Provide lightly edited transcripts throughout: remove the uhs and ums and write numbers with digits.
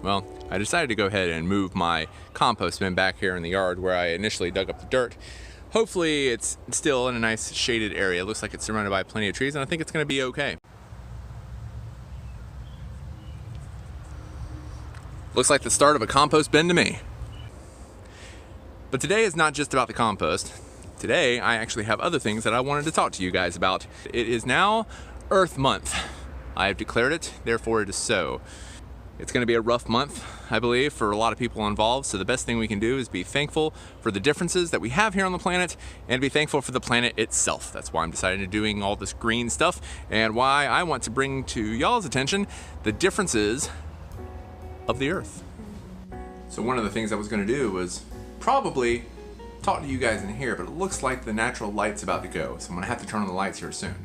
Well, I decided to go ahead and move my compost bin back here in the yard where I initially dug up the dirt. Hopefully it's still in a nice shaded area. It looks like it's surrounded by plenty of trees, and I think it's going to be okay. Looks like the start of a compost bin to me. But today is not just about the compost. Today I actually have other things that I wanted to talk to you guys about. It is now Earth Month. I have declared it, therefore it is so. It's going to be a rough month, I believe, for a lot of people involved, so the best thing we can do is be thankful for the differences that we have here on the planet and be thankful for the planet itself. That's why I'm deciding to doing all this green stuff and why I want to bring to y'all's attention the differences of the Earth. So one of the things I was going to do was probably talk to you guys in here, but it looks like the natural light's about to go, so I'm going to have to turn on the lights here soon.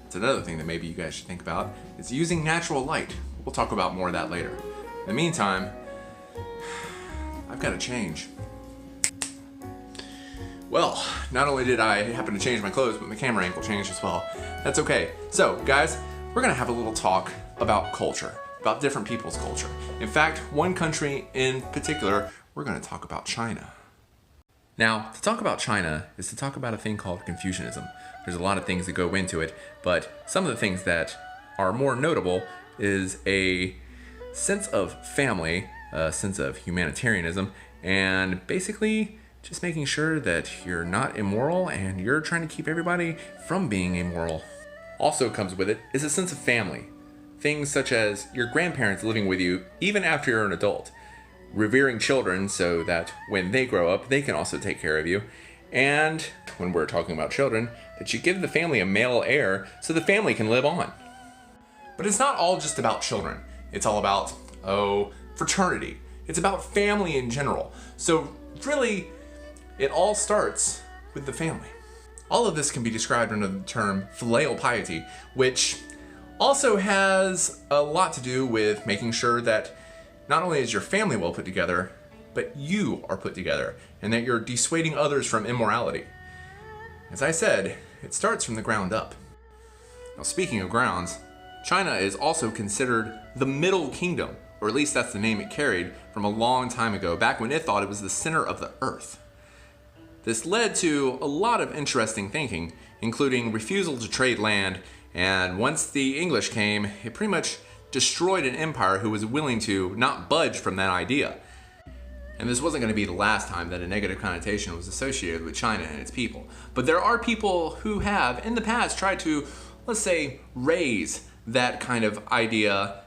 It's another thing that maybe you guys should think about, is using natural light. We'll talk about more of that later. In the meantime, I've got to change. Well, not only did I happen to change my clothes, but my camera angle changed as well. That's okay. So, guys, we're going to have a little talk about culture, about different people's culture. In fact, one country in particular, we're going to talk about China. Now, to talk about China is to talk about a thing called Confucianism. There's a lot of things that go into it, but some of the things that are more notable is a sense of family, a sense of humanitarianism, and basically just making sure that you're not immoral and you're trying to keep everybody from being immoral. Also comes with it is a sense of family. Things such as your grandparents living with you even after you're an adult, revering children so that when they grow up, they can also take care of you, and when we're talking about children, that you give the family a male heir so the family can live on. But it's not all just about children. It's all about, fraternity. It's about family in general. So really, it all starts with the family. All of this can be described under the term filial piety, which also has a lot to do with making sure that not only is your family well put together, but you are put together, and that you're dissuading others from immorality. As I said, it starts from the ground up. Now, speaking of grounds, China is also considered the Middle Kingdom, or at least that's the name it carried from a long time ago, back when it thought it was the center of the earth. This led to a lot of interesting thinking, including refusal to trade land, and once the English came, it pretty much destroyed an empire who was willing to not budge from that idea. And this wasn't going to be the last time that a negative connotation was associated with China and its people. But there are people who have, in the past, tried to, let's say, raise that kind of idea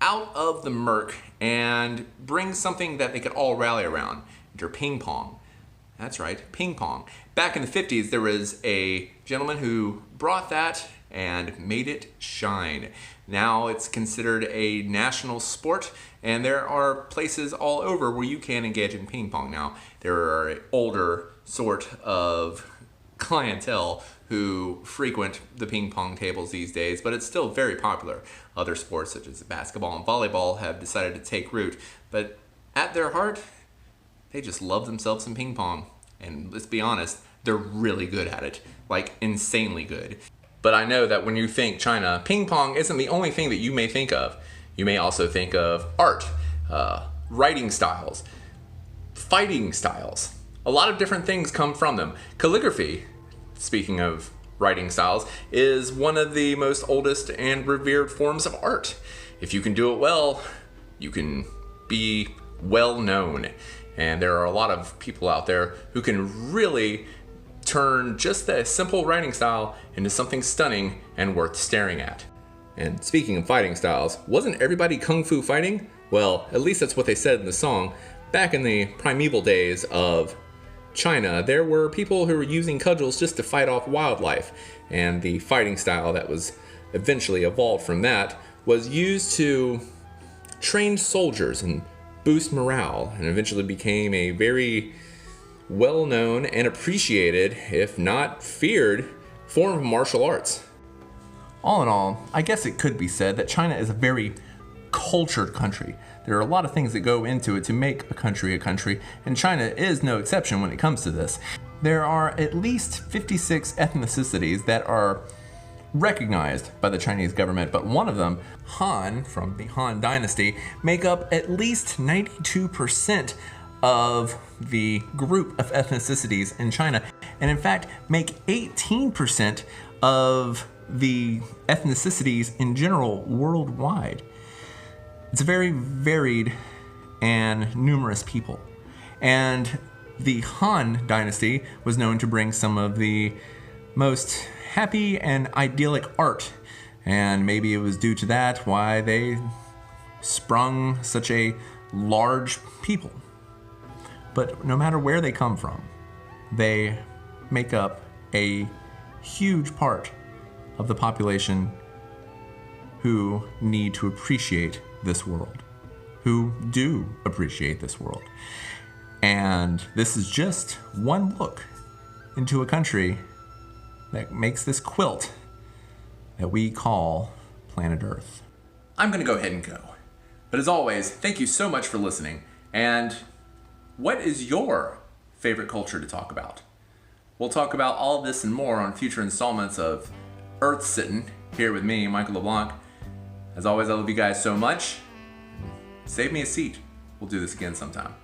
out of the murk and bring something that they could all rally around. Enter ping pong. That's right, ping pong. Back in the 50s, there was a gentleman who brought that and made it shine. Now it's considered a national sport, and there are places all over where you can engage in ping pong now. There are an older sort of clientele who frequent the ping pong tables these days, but it's still very popular. Other sports such as basketball and volleyball have decided to take root, but at their heart, they just love themselves some ping pong. And let's be honest, they're really good at it, like insanely good. But I know that when you think China, ping pong isn't the only thing that you may think of. You may also think of art, writing styles, fighting styles. A lot of different things come from them. Calligraphy, speaking of writing styles, is one of the most oldest and revered forms of art. If you can do it well, you can be well known. And there are a lot of people out there who can really turn just a simple writing style into something stunning and worth staring at. And speaking of fighting styles, wasn't everybody kung fu fighting? Well, at least that's what they said in the song. Back in the primeval days of China, there were people who were using cudgels just to fight off wildlife, and the fighting style that was eventually evolved from that was used to train soldiers and boost morale, and eventually became a very well-known and appreciated, if not feared, form of martial arts. All in all, I guess it could be said that China is a very cultured country. There are a lot of things that go into it to make a country, and China is no exception when it comes to this. There are at least 56 ethnicities that are recognized by the Chinese government, but one of them, Han, from the Han Dynasty, make up at least 92% of the group of ethnicities in China, and in fact make 18% of the ethnicities in general worldwide. It's a very varied and numerous people. And the Han Dynasty was known to bring some of the most happy and idyllic art, and maybe it was due to that why they sprung such a large people. But no matter where they come from, they make up a huge part of the population who need to appreciate this world, who do appreciate this world. And this is just one look into a country that makes this quilt that we call planet Earth. I'm gonna go ahead and go. But as always, thank you so much for listening. And what is your favorite culture to talk about? We'll talk about all of this and more on future installments of Earth Sittin' here with me, Michael LeBlanc. As always, I love you guys so much. Save me a seat. We'll do this again sometime.